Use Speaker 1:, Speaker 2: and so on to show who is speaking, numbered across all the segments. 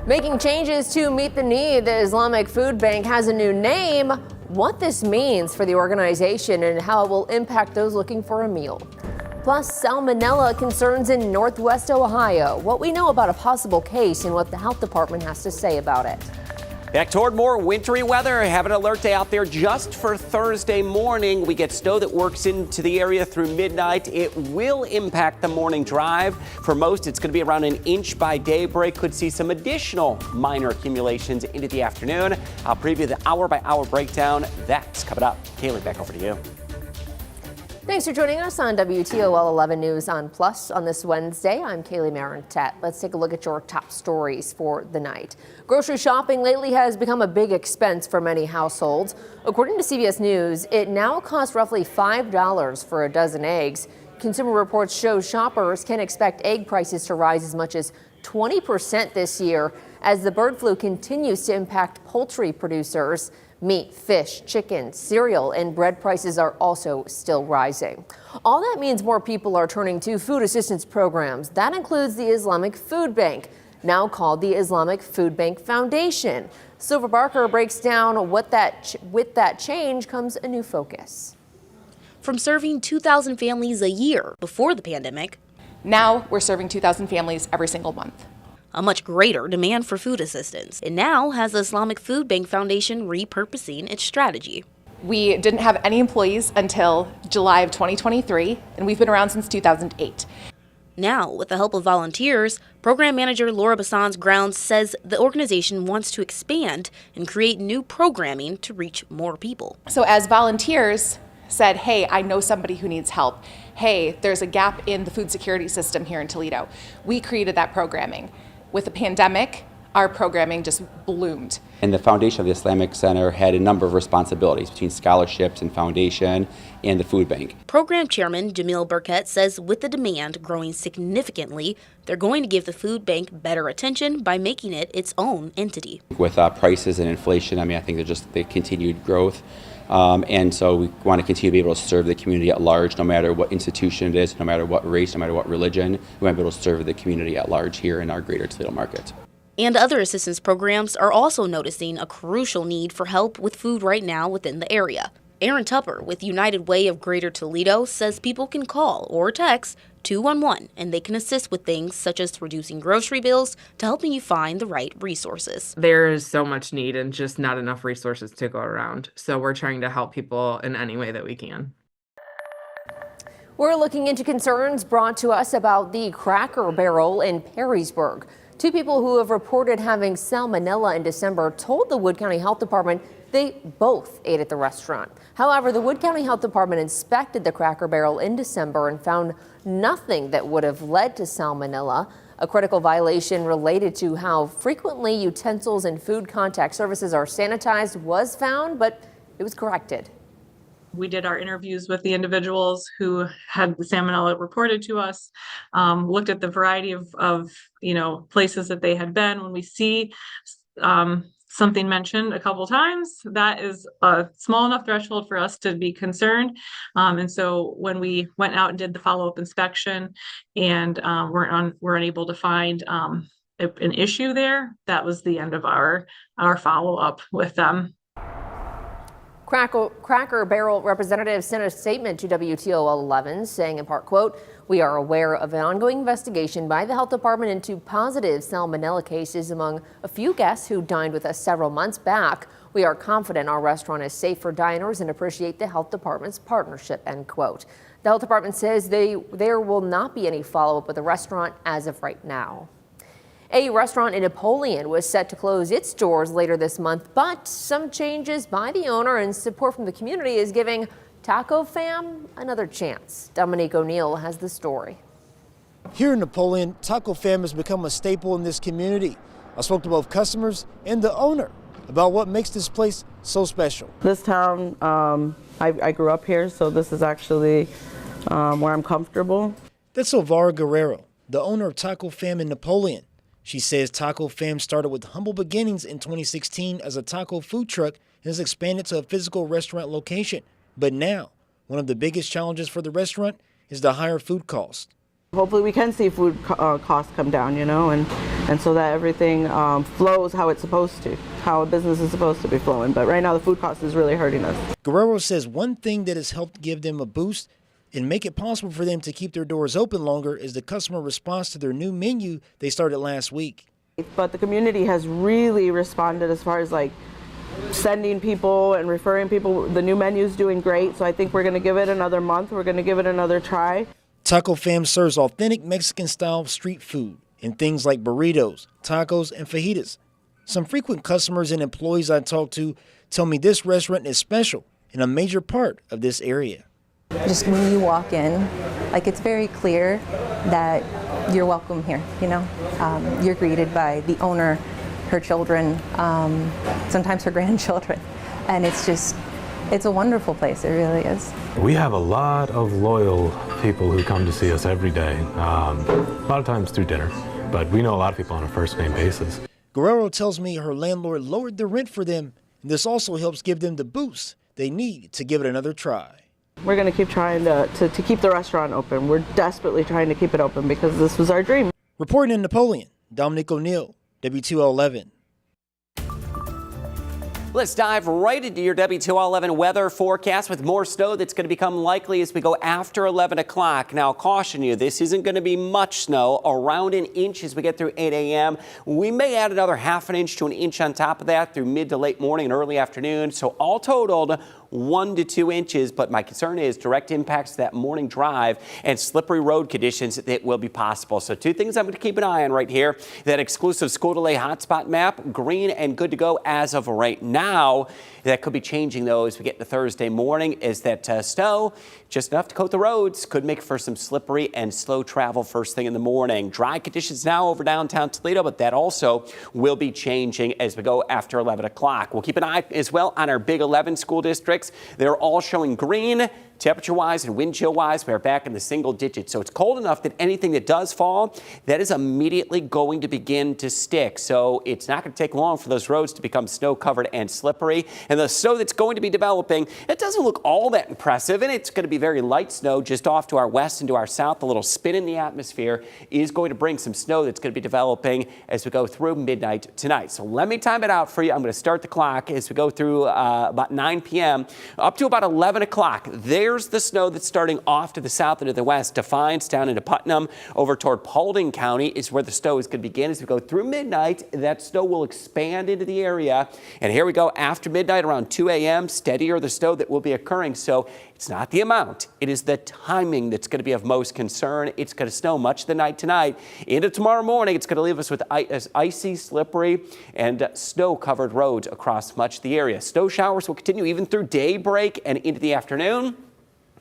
Speaker 1: Making changes to meet the need, the Islamic Food Bank has a new name. What this means for the organization and how it will impact those looking for a meal. Plus, salmonella concerns in Northwest Ohio. What we know about a possible case and what the health department has to say about it.
Speaker 2: Back toward more wintry weather. Have an alert day out there just for Thursday morning. We get snow that works into the area through midnight. It will impact the morning drive. For most, it's going to be around an inch by daybreak. Could see some additional minor accumulations into the afternoon. I'll preview the hour-by-hour breakdown. That's coming up. Kaylee, back over to you.
Speaker 1: Thanks for joining us on WTOL 11 News on Plus on this Wednesday. I'm Kaylee Marentet. Let's take a look at your top stories for the night. Grocery shopping lately has become a big expense for many households. According to CBS News, it now costs roughly $5 for a dozen eggs. Consumer Reports show shoppers can expect egg prices to rise as much as 20% this year as the bird flu continues to impact poultry producers. Meat, fish, chicken, cereal, and bread prices are also still rising. All that means more people are turning to food assistance programs. That includes the Islamic Food Bank, now called the Islamic Food Bank Foundation. Silver Barker breaks down with that change comes a new focus.
Speaker 3: From serving 2,000 families a year before the pandemic,
Speaker 4: now we're serving 2,000 families every single month.
Speaker 3: A much greater demand for food assistance. It now has the Islamic Food Bank Foundation repurposing its strategy.
Speaker 4: We didn't have any employees until July of 2023, and we've been around since 2008.
Speaker 3: Now, with the help of volunteers, Program Manager Laura Basson's Grounds says the organization wants to expand and create new programming to reach more people.
Speaker 4: So as volunteers said, hey, I know somebody who needs help. Hey, there's a gap in the food security system here in Toledo. We created that programming. With the pandemic, our programming just bloomed.
Speaker 5: And the foundation of the Islamic Center had a number of responsibilities between scholarships and foundation and the food bank.
Speaker 3: Program Chairman Jamil Burkett says with the demand growing significantly, they're going to give the food bank better attention by making it its own entity.
Speaker 5: With prices and inflation, I think they're just the continued growth. And so we want to continue to be able to serve the community at large, no matter what institution it is, no matter what race, no matter what religion. We want to be able to serve the community at large here in our greater Toledo market.
Speaker 3: And other assistance programs are also noticing a crucial need for help with food right now within the area. Aaron Tupper with United Way of Greater Toledo says people can call or text 211 and they can assist with things such as reducing grocery bills to helping you find the right resources.
Speaker 6: There is so much need and just not enough resources to go around. So we're trying to help people in any way that we can.
Speaker 1: We're looking into concerns brought to us about the Cracker Barrel in Perrysburg. Two people who have reported having salmonella in December told the Wood County Health Department they both ate at the restaurant. However, the Wood County Health Department inspected the Cracker Barrel in December and found nothing that would have led to salmonella. A critical violation related to how frequently utensils and food contact surfaces are sanitized was found, but it was corrected.
Speaker 7: We did our interviews with the individuals who had the salmonella reported to us, looked at the variety of places that they had been. When we see something mentioned a couple times, that is a small enough threshold for us to be concerned. And so when we went out and did the follow-up inspection and were unable to find an issue there, that was the end of our follow-up with them.
Speaker 1: Cracker Barrel representatives sent a statement to WTOL 11 saying in part, quote, "We are aware of an ongoing investigation by the health department into positive salmonella cases among a few guests who dined with us several months back. We are confident our restaurant is safe for diners and appreciate the health department's partnership," end quote. The health department says there will not be any follow-up with the restaurant as of right now. A restaurant in Napoleon was set to close its doors later this month, but some changes by the owner and support from the community is giving Taco Fam another chance. Dominique O'Neill has the story.
Speaker 8: Here in Napoleon, Taco Fam has become a staple in this community. I spoke to both customers and the owner about what makes this place so special.
Speaker 9: This town, I grew up here, so this is actually where I'm comfortable.
Speaker 8: That's Elvira Guerrero, the owner of Taco Fam in Napoleon. She says Taco Fam started with humble beginnings in 2016 as a taco food truck and has expanded to a physical restaurant location. But now, one of the biggest challenges for the restaurant is the higher food cost.
Speaker 9: Hopefully we can see food costs come down, and and so that everything flows how it's supposed to, how a business is supposed to be flowing. But right now the food cost is really hurting us.
Speaker 8: Guerrero says one thing that has helped give them a boost and make it possible for them to keep their doors open longer is the customer response to their new menu they started last week.
Speaker 9: But the community has really responded as far as like sending people and referring people. The new menu is doing great, so I think we're going to give it another month. We're going to give it another try.
Speaker 8: Taco Fam serves authentic Mexican-style street food in things like burritos, tacos, and fajitas. Some frequent customers and employees I talk to tell me this restaurant is special and a major part of this area.
Speaker 10: Just when you walk in, like it's very clear that you're welcome here, you know. You're greeted by the owner, her children, sometimes her grandchildren, and it's a wonderful place, it really is.
Speaker 11: We have a lot of loyal people who come to see us every day, a lot of times through dinner, but we know a lot of people on a first-name basis.
Speaker 8: Guerrero tells me her landlord lowered the rent for them, and this also helps give them the boost they need to give it another try.
Speaker 9: We're going to keep trying to keep the restaurant open. We're desperately trying to keep it open because this was our dream.
Speaker 8: Reporting in Napoleon, Dominic O'Neill, WTOL 11.
Speaker 2: Let's dive right into your WTOL 11 weather forecast with more snow that's going to become likely as we go after 11 o'clock. Now, I'll caution you, this isn't going to be much snow, around an inch as we get through 8 a.m. We may add another half an inch to an inch on top of that through mid to late morning and early afternoon. So all totaled, 1 to 2 inches, but my concern is direct impacts to that morning drive and slippery road conditions that will be possible. So 2 things I'm going to keep an eye on right here. That exclusive school delay hotspot map, green and good to go as of right now. That could be changing though as we get to Thursday morning. Is that snow just enough to coat the roads? Could make for some slippery and slow travel first thing in the morning. Dry conditions now over downtown Toledo, but that also will be changing as we go after 11 o'clock. We'll keep an eye as well on our Big 11 school districts. They're all showing green. Temperature-wise and wind chill-wise, we're back in the single digits. So it's cold enough that anything that does fall, that is immediately going to begin to stick. So it's not going to take long for those roads to become snow-covered and slippery. And the snow that's going to be developing, it doesn't look all that impressive, and it's going to be very light snow just off to our west and to our south. A little spin in the atmosphere is going to bring some snow that's going to be developing as we go through midnight tonight. So let me time it out for you. I'm going to start the clock as we go through about 9 p.m. up to about 11 o'clock. There's the snow that's starting off to the south and to the west. Defiance down into Putnam over toward Paulding County is where the snow is going to begin. As we go through midnight, that snow will expand into the area. And here we go after midnight around 2 a.m. Steadier the snow that will be occurring. So it's not the amount. It is the timing that's going to be of most concern. It's going to snow much of the night tonight. Into tomorrow morning, it's going to leave us with icy, slippery, and snow-covered roads across much of the area. Snow showers will continue even through daybreak and into the afternoon,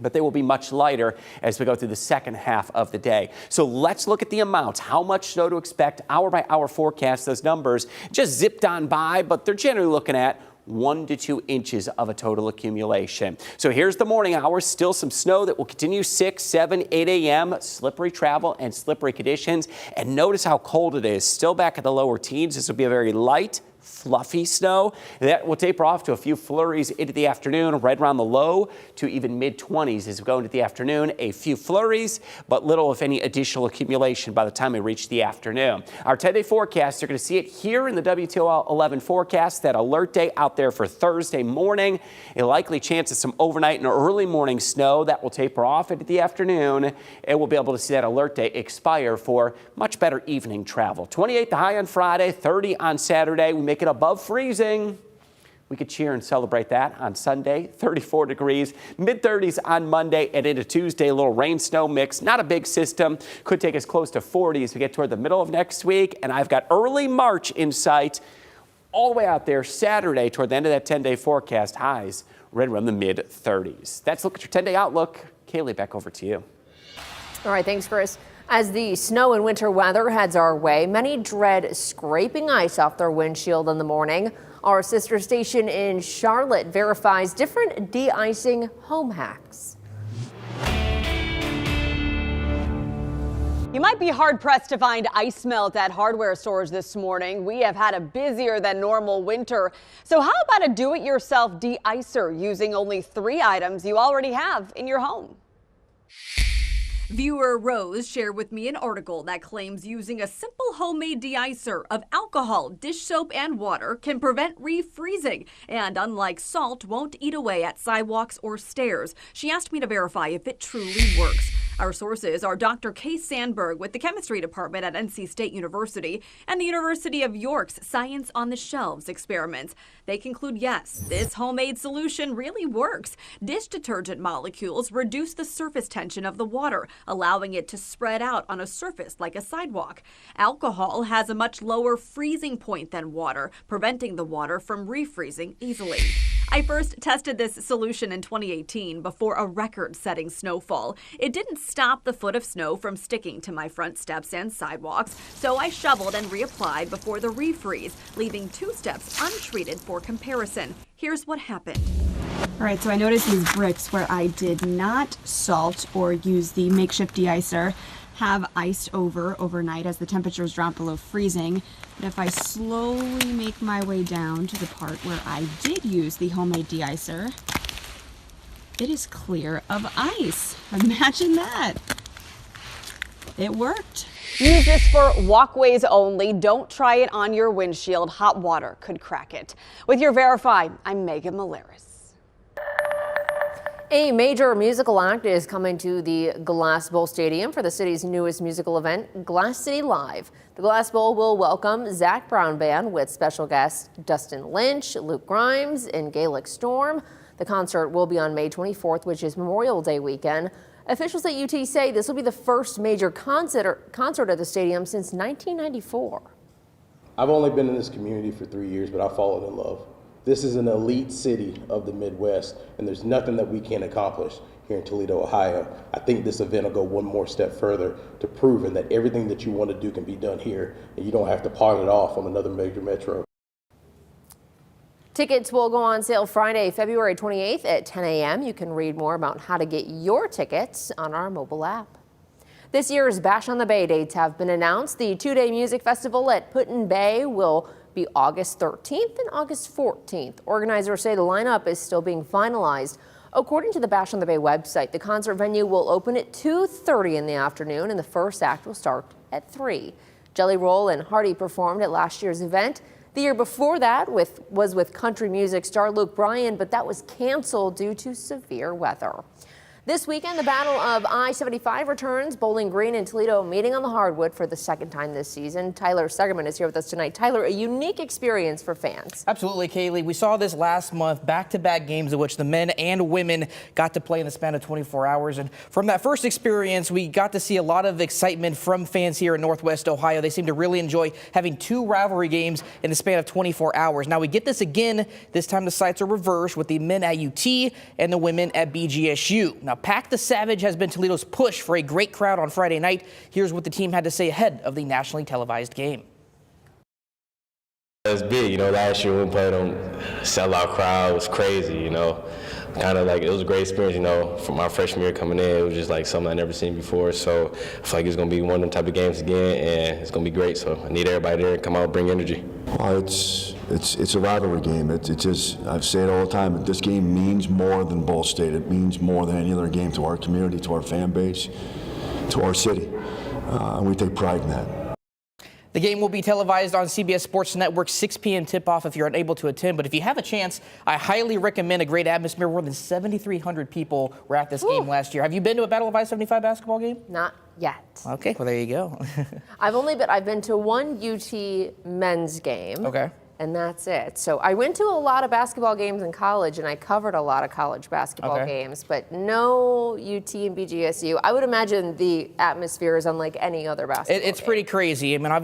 Speaker 2: but they will be much lighter as we go through the second half of the day. So let's look at the amounts, how much snow to expect, hour by hour forecast. Those numbers just zipped on by, but they're generally looking at 1 to 2 inches of a total accumulation. So here's the morning hours. Still some snow that will continue 6, 7, 8 a.m. Slippery travel and slippery conditions. And notice how cold it is. Still back at the lower teens. This will be a very light, fluffy snow. That will taper off to a few flurries into the afternoon, right around the low to even mid-20s as we go into the afternoon. A few flurries, but little, if any, additional accumulation by the time we reach the afternoon. Our 10-day forecast, you're going to see it here in the WTOL 11 forecast, that alert day out there for Thursday morning. A likely chance of some overnight and early morning snow that will taper off into the afternoon, and we'll be able to see that alert day expire for much better evening travel. 28 the high on Friday, 30 on Saturday. We make it above freezing. We could cheer and celebrate that on Sunday. 34 degrees, mid-30s on Monday, and into Tuesday, a little rain-snow mix. Not a big system. Could take us close to 40 as we get toward the middle of next week. And I've got early March in sight all the way out there Saturday toward the end of that 10-day forecast. Highs right around the mid-30s. That's a look at your 10-day outlook. Kaylee, back over to you.
Speaker 1: All right, thanks, Chris. As the snow and winter weather heads our way, many dread scraping ice off their windshield in the morning. Our sister station in Charlotte verifies different de-icing home hacks.
Speaker 12: You might be hard-pressed to find ice melt at hardware stores this morning. We have had a busier than normal winter. So how about a do-it-yourself de-icer using only 3 items you already have in your home?
Speaker 13: Viewer Rose shared with me an article that claims using a simple homemade de-icer of alcohol, dish soap, and water can prevent refreezing, and unlike salt, won't eat away at sidewalks or stairs. She asked me to verify if it truly works. Our sources are Dr. Kay Sandberg with the chemistry department at NC State University and the University of York's Science on the Shelves experiments. They conclude, yes, this homemade solution really works. Dish detergent molecules reduce the surface tension of the water, allowing it to spread out on a surface like a sidewalk. Alcohol has a much lower freezing point than water, preventing the water from refreezing easily. I first tested this solution in 2018 before a record-setting snowfall. It didn't stop the foot of snow from sticking to my front steps and sidewalks, so I shoveled and reapplied before the refreeze, leaving 2 steps untreated for comparison. Here's what happened.
Speaker 14: All right, so I noticed these bricks where I did not salt or use the makeshift de-icer have iced overnight as the temperatures drop below freezing. But if I slowly make my way down to the part where I did use the homemade de-icer, it is clear of ice. Imagine that. It worked.
Speaker 12: Use this for walkways only. Don't try it on your windshield. Hot water could crack it. With your Verify, I'm Megan Malaris.
Speaker 1: A major musical act is coming to the Glass Bowl Stadium for the city's newest musical event, Glass City Live. The Glass Bowl will welcome Zach Brown Band with special guests Dustin Lynch, Luke Grimes, and Gaelic Storm. The concert will be on May 24th, which is Memorial Day weekend. Officials at UT say this will be the first major concert at the stadium since 1994.
Speaker 15: I've only been in this community for 3 years, but I fallen in love. This is an elite city of the Midwest, and there's nothing that we can't accomplish here in Toledo, Ohio. I think this event will go one more step further to proving that everything that you want to do can be done here, and you don't have to pawn it off on another major metro.
Speaker 1: Tickets will go on sale Friday, February 28th at 10 a.m. You can read more about how to get your tickets on our mobile app. This year's Bash on the Bay dates have been announced. The 2-day music festival at Put-in-Bay will be August 13th and August 14th. Organizers say the lineup is still being finalized. According to the Bash on the Bay website, the concert venue will open at 2:30 in the afternoon and the first act will start at 3. Jelly Roll and Hardy performed at last year's event. The year before that was with country music star Luke Bryan, but that was canceled due to severe weather. This weekend, the Battle of I-75 returns. Bowling Green and Toledo meeting on the hardwood for the second time this season. Tyler Segerman is here with us tonight. Tyler, a unique experience for fans.
Speaker 16: Absolutely, Kaylee. We saw this last month, back-to-back games in which the men and women got to play in the span of 24 hours. And from that first experience, we got to see a lot of excitement from fans here in Northwest Ohio. They seem to really enjoy having 2 rivalry games in the span of 24 hours. Now we get this again. This time the sites are reversed with the men at UT and the women at BGSU. Now, Pack the Savage has been Toledo's push for a great crowd on Friday night. Here's what the team had to say ahead of the nationally televised game.
Speaker 17: It's big, last year when we played on sellout crowd, it was crazy, kind of like it was a great experience, from my freshman year coming in, it was just like something I'd never seen before. So I feel like it's going to be one of them type of games again, and it's going to be great. So I need everybody there to come out, bring energy.
Speaker 18: Well, it's a rivalry game. It's just, I've said all the time, that this game means more than Ball State. It means more than any other game to our community, to our fan base, to our city. And we take pride in that.
Speaker 16: The game will be televised on CBS Sports Network, 6 p.m. tip-off if you're unable to attend. But if you have a chance, I highly recommend a great atmosphere. More than 7,300 people were at this game last year. Have you been to a Battle of I-75 basketball game?
Speaker 1: Not yet.
Speaker 16: Okay, well, there you go.
Speaker 1: I've been to one UT men's game.
Speaker 16: Okay.
Speaker 1: And that's it. So I went to a lot of basketball games in college, and I covered a lot of college basketball games, but no UT and BGSU. I would imagine the atmosphere is unlike any other basketball game.
Speaker 16: It's pretty crazy. I mean, obviously